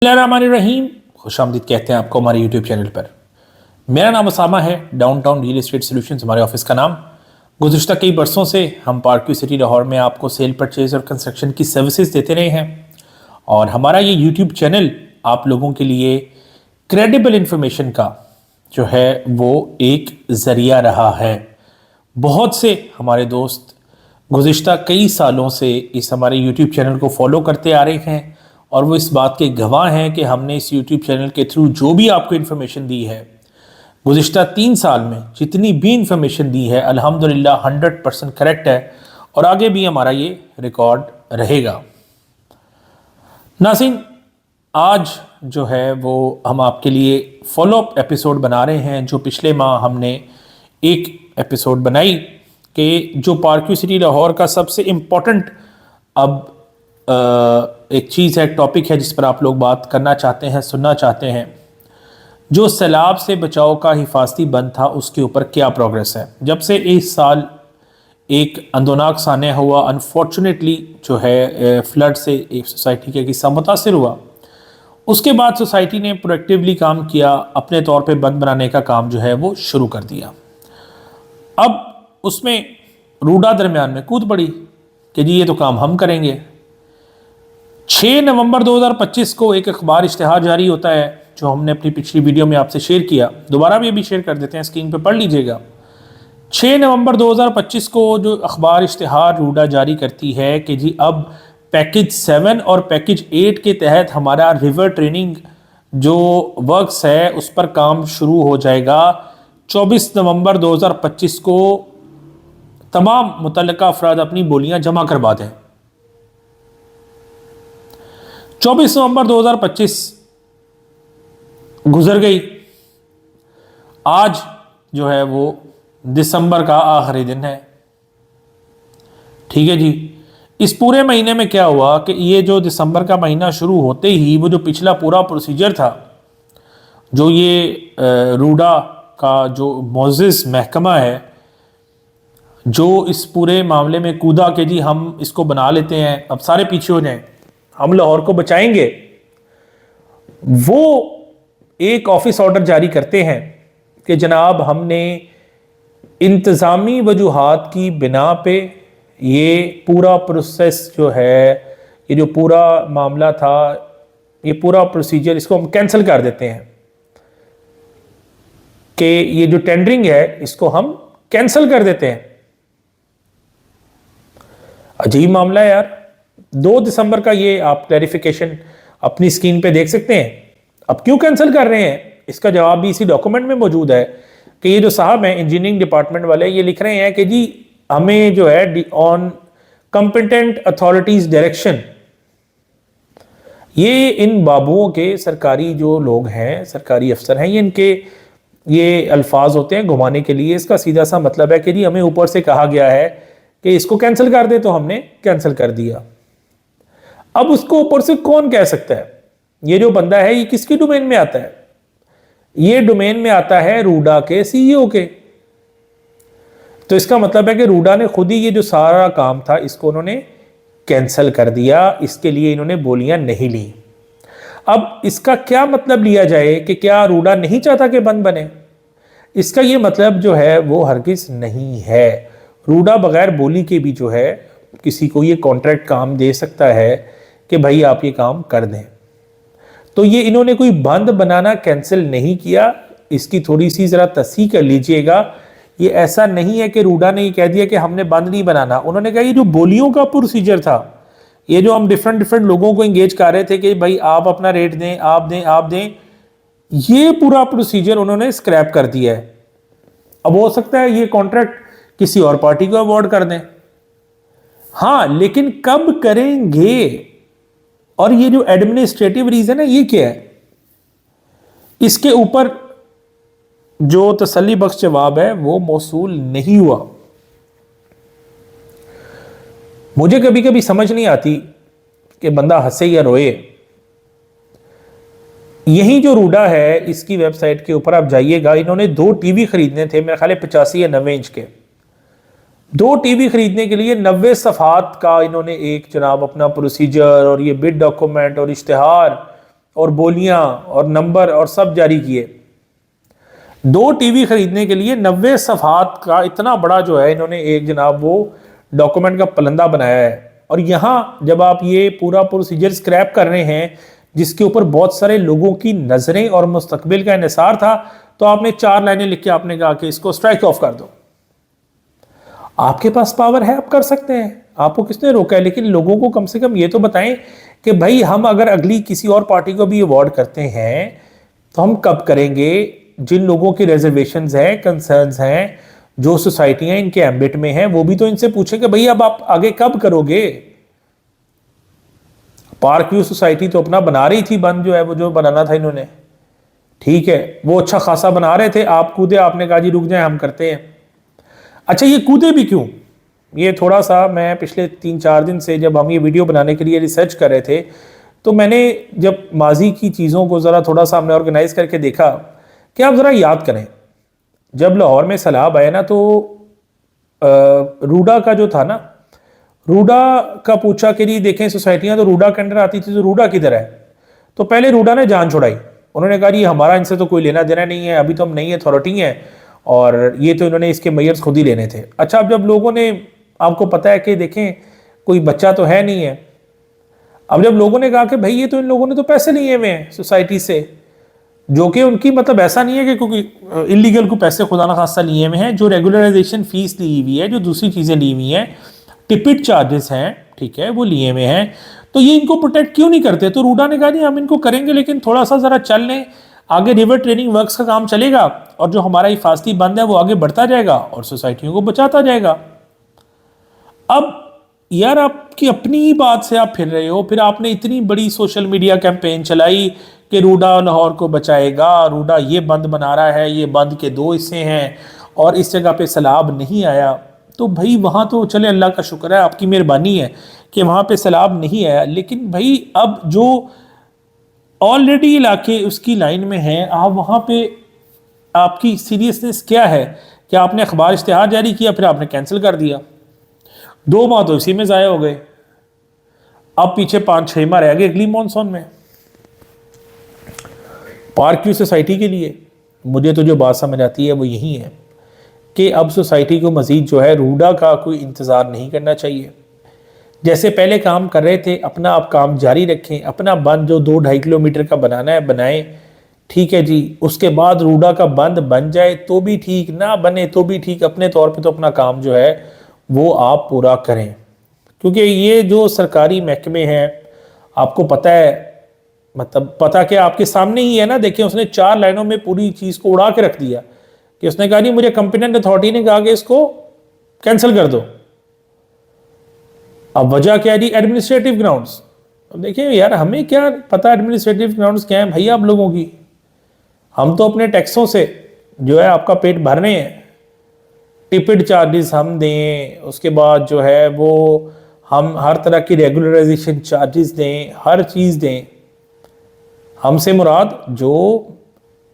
रहीम खुशामदीद कहते हैं आपको हमारे यूट्यूब चैनल पर। मेरा नाम उसामा है, डाउनटाउन रियल एस्टेट सॉल्यूशंस हमारे ऑफिस का नाम। गुज़िश्ता कई बरसों से हम पार्क सिटी लाहौर में आपको सेल परचेज और कंस्ट्रक्शन की सर्विसेज देते रहे हैं और हमारा ये यूट्यूब चैनल आप लोगों के लिए क्रेडिबल इंफॉर्मेशन का जो है वो एक ज़रिया रहा है। बहुत से हमारे दोस्त गुज़िश्ता कई सालों से इस हमारे यूट्यूब चैनल को फॉलो करते आ रहे हैं और वो इस बात के गवाह हैं कि हमने इस यूट्यूब चैनल के थ्रू जो भी आपको इन्फॉर्मेशन दी है गुज़िश्ता 3 साल में, जितनी भी इन्फॉर्मेशन दी है अल्हम्दुलिल्लाह 100% करेक्ट है और आगे भी हमारा ये रिकॉर्ड रहेगा। नाज़रीन, आज जो है वो हम आपके लिए फॉलोअप एपिसोड बना रहे हैं। जो पिछले माह हमने एक एपिसोड बनाई कि जो पार्क सिटी लाहौर का सबसे इम्पोर्टेंट अब एक चीज़ है, टॉपिक है जिस पर आप लोग बात करना चाहते हैं, सुनना चाहते हैं। जो सैलाब से बचाव का हिफाजती बंद था उसके ऊपर क्या प्रोग्रेस है। जब से इस साल एक अंदोनाक सान्या हुआ, अनफॉर्चुनेटली जो है फ्लड से एक सोसाइटी का हिस्सा मुतासर हुआ, उसके बाद सोसाइटी ने प्रोएक्टिवली काम किया, अपने तौर पे बंद बनाने का काम जो है वो शुरू कर दिया। अब उसमें रूडा दरमियान में कूद पड़ी कि जी ये तो काम हम करेंगे। 6 नवंबर 2025 को एक अखबार इश्तिहार जारी होता है जो हमने अपनी पिछली वीडियो में आपसे शेयर किया, दोबारा भी अभी शेयर कर देते हैं, स्क्रीन पे पढ़ लीजिएगा। 6 नवंबर 2025 को जो अखबार इश्तिहार रूडा जारी करती है कि जी अब पैकेज 7 और पैकेज 8 के तहत हमारा रिवर ट्रेनिंग जो वर्क्स है उस पर काम शुरू हो जाएगा। 24 नवंबर 2025 को तमाम मुतल्लिका अफराद अपनी बोलियां जमा करवा दें। 24 नवंबर 2025 गुजर गई। आज जो है वो दिसंबर का आखिरी दिन है। ठीक है जी, इस पूरे महीने में क्या हुआ कि ये जो दिसंबर का महीना शुरू होते ही वो जो पिछला पूरा प्रोसीजर था, जो ये रूडा का जो मोअज़्ज़िज़ महकमा है जो इस पूरे मामले में कूदा कि जी हम इसको बना लेते हैं, अब सारे पीछे हो जाएं, हम लाहौर को बचाएंगे, वो एक ऑफिस ऑर्डर जारी करते हैं कि जनाब हमने इंतज़ामी वजूहात की बिना पे ये पूरा प्रोसेस जो है, ये जो पूरा मामला था, ये पूरा प्रोसीजर इसको हम कैंसिल कर देते हैं कि ये जो टेंडरिंग है इसको हम कैंसिल कर देते हैं। अजीब मामला है यार। 2 दिसंबर का ये आप क्लैरिफिकेशन अपनी स्क्रीन पे देख सकते हैं। अब क्यों कैंसिल कर रहे हैं इसका जवाब भी इसी डॉक्यूमेंट में मौजूद है कि ये जो साहब हैं इंजीनियरिंग डिपार्टमेंट वाले, ये लिख रहे हैं कि जी हमें जो है ऑन कंपिटेंट अथॉरिटीज डायरेक्शन, ये इन बाबुओं के सरकारी जो लोग हैं, सरकारी अफसर हैं, ये इनके ये अल्फाज होते हैं घुमाने के लिए। इसका सीधा सा मतलब है कि जी हमें ऊपर से कहा गया है कि इसको कैंसिल कर दे, तो हमने कैंसिल कर दिया। अब उसको ऊपर से कौन कह सकता है? ये जो बंदा है ये किसकी डोमेन में आता है? ये डोमेन में आता है रूडा के सीईओ के। तो इसका मतलब है कि रूडा ने खुद ही ये जो सारा काम था इसको उन्होंने कैंसिल कर दिया, इसके लिए इन्होंने बोलियां नहीं ली। अब इसका क्या मतलब लिया जाए कि क्या रूडा नहीं चाहता कि बंद बने? इसका ये मतलब जो है वो हरगिज नहीं है। रूडा बगैर बोली के भी जो है किसी को ये कॉन्ट्रैक्ट काम दे सकता है कि भाई आप ये काम कर दें। तो ये इन्होंने कोई बंद बनाना कैंसिल नहीं किया, इसकी थोड़ी सी ज़रा तस्हीह कर लीजिएगा। ये ऐसा नहीं है कि रूडा ने ये कह दिया कि हमने बंद नहीं बनाना। उन्होंने कहा ये जो बोलियों का प्रोसीजर था, ये जो हम डिफरेंट लोगों को इंगेज कर रहे थे कि भाई आप अपना रेट दें, आप दें, आप दें, ये पूरा प्रोसीजर उन्होंने स्क्रैप कर दिया है। अब हो सकता है ये कॉन्ट्रैक्ट किसी और पार्टी को अवॉर्ड कर दें, हाँ, लेकिन कब करेंगे? और ये जो एडमिनिस्ट्रेटिव रीजन है ये क्या है? इसके ऊपर जो तसल्ली बख्श जवाब है वो मौसूल नहीं हुआ। मुझे कभी कभी समझ नहीं आती कि बंदा हंसे या रोए। यही जो रूडा है इसकी वेबसाइट के ऊपर आप जाइएगा, इन्होंने 2 टीवी खरीदने थे, मेरे ख्याल 85 या 90 इंच के। 2 टीवी खरीदने के लिए 90 सफ़हात का इन्होंने एक जनाब अपना प्रोसीजर और ये बिड डॉक्यूमेंट और इश्तिहार और बोलियां और नंबर और सब जारी किए। 2 टीवी खरीदने के लिए 90 सफ़हात का इतना बड़ा जो है इन्होंने एक जनाब वो डॉक्यूमेंट का पलंदा बनाया है। और यहाँ जब आप ये पूरा प्रोसीजर स्क्रैप कर रहे हैं जिसके ऊपर बहुत सारे लोगों की नज़रें और मुस्तकबिल का इन्हिसार था, तो आपने 4 लाइनें लिख के आपने कहा कि इसको स्ट्राइक ऑफ कर दो। आपके पास पावर है, आप कर सकते हैं, आपको किसने रोका है? लेकिन लोगों को कम से कम ये तो बताएं कि भाई हम अगर अगली किसी और पार्टी को भी अवार्ड करते हैं तो हम कब करेंगे? जिन लोगों की रिजर्वेशंस हैं, कंसर्न्स हैं, जो सोसाइटियां इनके एम्बिट में हैं, वो भी तो इनसे पूछेंगे भाई अब आप आगे कब करोगे? पार्क व्यू सोसाइटी तो अपना बना रही थी, बंद जो है वो जो बनाना था इन्होंने, ठीक है, वो अच्छा खासा बना रहे थे, आप कूदे, आपने कहा जी रुक जाए हम करते हैं। अच्छा ये कूदे भी क्यों? ये थोड़ा सा मैं पिछले 3-4 दिन से जब हम ये वीडियो बनाने के लिए रिसर्च कर रहे थे तो मैंने जब माजी की चीज़ों को ज़रा थोड़ा सा हमने ऑर्गेनाइज करके देखा कि आप ज़रा याद करें, जब लाहौर में सैलाब आया ना तो रूडा का जो था ना, रूडा का पूछा कि जी देखें सोसाइटियाँ तो रूडा के अंडर आती थी, तो रूडा किधर है? तो पहले रूडा ने जान छुड़ाई, उन्होंने कहा जी हमारा इनसे तो कोई लेना देना नहीं है, अभी तो हम नई अथॉरिटी हैं और ये तो इन्होंने इसके मेयर्स खुद ही लेने थे। अच्छा अब जब लोगों ने, आपको पता है कि देखें कोई बच्चा तो है नहीं है, अब जब लोगों ने कहा कि भाई ये तो इन लोगों ने तो पैसे लिए हुए हैं सोसाइटी से, जो कि उनकी मतलब ऐसा नहीं है कि क्योंकि इलीगल को पैसे खुदा ना खास्ता लिए हुए हैं, जो रेगुलराइजेशन फीस ली हुई है, जो दूसरी चीज़ें ली हुई हैं, टिपिट चार्जेस हैं, ठीक है, वो लिए हुए हैं, तो ये इनको प्रोटेक्ट क्यों नहीं करते? तो रूडा ने कहा नहीं हम इनको करेंगे लेकिन थोड़ा सा ज़रा चल लें, आगे रिवर ट्रेनिंग वर्क्स का काम चलेगा और जो हमारा हिफाजती बंद है वो आगे बढ़ता जाएगा और सोसाइटियों को बचाता जाएगा। अब यार आपकी अपनी ही बात से आप फिर रहे हो, फिर आपने इतनी बड़ी सोशल मीडिया कैंपेन चलाई कि रूडा लाहौर को बचाएगा, रूडा ये बंद बना रहा है, ये बंद के 2 हिस्से हैं और इस जगह पे सैलाब नहीं आया। तो भाई वहाँ तो चले अल्लाह का शुक्र है, आपकी मेहरबानी है कि वहाँ पे सैलाब नहीं आया, लेकिन भाई अब जो ऑलरेडी इलाके उसकी लाइन में हैं, आप वहाँ पे आपकी सीरियसनेस क्या है कि आपने अखबार इश्तिहार जारी किया फिर आपने कैंसिल कर दिया, 2 माह तो इसी में ज़ाया हो गए, अब पीछे 5-6 माह रह गए अगली मॉनसून में। पार्क व्यू सोसाइटी के लिए मुझे तो जो बात समझ आती है वो यही है कि अब सोसाइटी को मज़ीद जो है रूडा का कोई इंतज़ार नहीं करना चाहिए, जैसे पहले काम कर रहे थे अपना आप काम जारी रखें, अपना बंद जो 2-2.5 किलोमीटर का बनाना है बनाएं, ठीक है जी, उसके बाद रूडा का बंद बन जाए तो भी ठीक, ना बने तो भी ठीक, अपने तौर पे तो अपना काम जो है वो आप पूरा करें, क्योंकि ये जो सरकारी महकमे हैं आपको पता है, मतलब पता कि आपके सामने ही है ना, देखिए उसने 4 लाइनों में पूरी चीज़ को उड़ा के रख दिया कि उसने कहा नहीं मुझे कंपिटेंट अथॉरिटी ने कहा कि इसको कैंसिल कर दो। अब वजह क्या है जी? Administrative grounds. अब देखिए यार हमें क्या पता एडमिनिस्ट्रेटिव ग्राउंड्स क्या है भैया आप लोगों की, हम तो अपने टैक्सों से जो है आपका पेट भर रहे हैं, टिपिट चार्जेस हम दें, उसके बाद जो है वो हम हर तरह की रेगुलराइजेशन चार्जेस दें, हर चीज़ दें। हमसे मुराद जो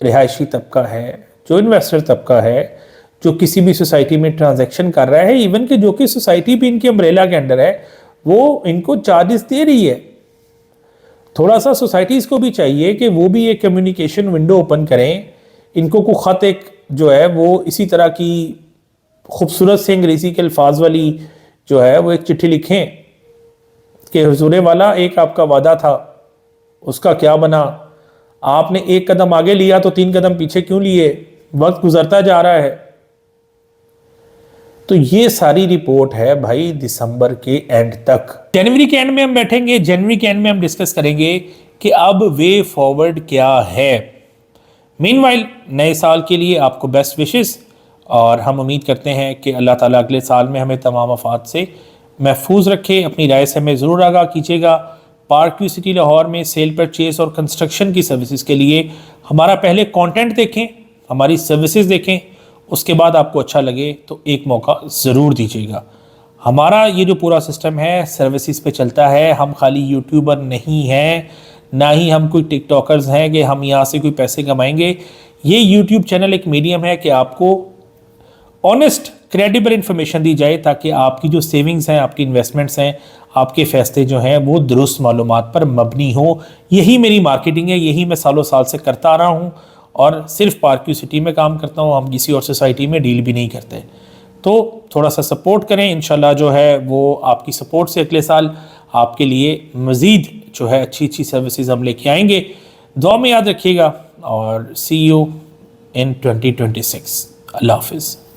रिहायशी तबका है, जो इन्वेस्टर तबका है, जो किसी भी सोसाइटी में ट्रांजैक्शन कर रहा है, इवन कि जो कि सोसाइटी भी इनके अम्ब्रेला के अंडर है, वो इनको चार्जेस दे रही है। थोड़ा सा सोसाइटीज़ को भी चाहिए कि वो भी एक कम्युनिकेशन विंडो ओपन करें, इनको को ख़त एक जो है वो इसी तरह की खूबसूरत से अंग्रेज़ी के अल्फाज वाली जो है वो एक चिट्ठी लिखें कि हुजूर वाला एक आपका वादा था उसका क्या बना, आपने 1 कदम आगे लिया तो 3 कदम पीछे क्यों लिए, वक्त गुजरता जा रहा है। तो ये सारी रिपोर्ट है भाई दिसंबर के एंड तक, जनवरी के एंड में हम बैठेंगे, जनवरी के एंड में हम डिस्कस करेंगे कि अब वे फॉरवर्ड क्या है। मीनवाइल नए साल के लिए आपको बेस्ट विशेस और हम उम्मीद करते हैं कि अल्लाह ताला अगले साल में हमें तमाम आफात से महफूज रखे। अपनी राय से हमें ज़रूर आगाह कीजिएगा। पार्क व्यू सिटी लाहौर में सेल परचेज और कंस्ट्रक्शन की सर्विसेज के लिए हमारा पहले कंटेंट देखें, हमारी सर्विसेज देखें, उसके बाद आपको अच्छा लगे तो एक मौका ज़रूर दीजिएगा। हमारा ये जो पूरा सिस्टम है सर्विसेज पे चलता है, हम खाली यूट्यूबर नहीं हैं, ना ही हम कोई टिकटॉकर्स हैं कि हम यहाँ से कोई पैसे कमाएंगे। ये यूट्यूब चैनल एक मीडियम है कि आपको ऑनेस्ट क्रेडिबल इन्फॉर्मेशन दी जाए ताकि आपकी जो सेविंग्स हैं, आपकी इन्वेस्टमेंट्स हैं, आपके फैसले जो हैं वो दुरुस्त मालूमात पर मबनी हो। यही मेरी मार्केटिंग है, यही मैं सालों साल से करता आ रहा हूँ और सिर्फ पार्क्यू सिटी में काम करता हूँ, हम किसी और सोसाइटी में डील भी नहीं करते। तो थोड़ा सा सपोर्ट करें, इंशाल्लाह जो है वो आपकी सपोर्ट से अगले साल आपके लिए मज़ीद जो है अच्छी अच्छी सर्विसेज हम लेके आएंगे। दुआ में याद रखिएगा और सी यू इन 2026। अल्लाह हाफिज़।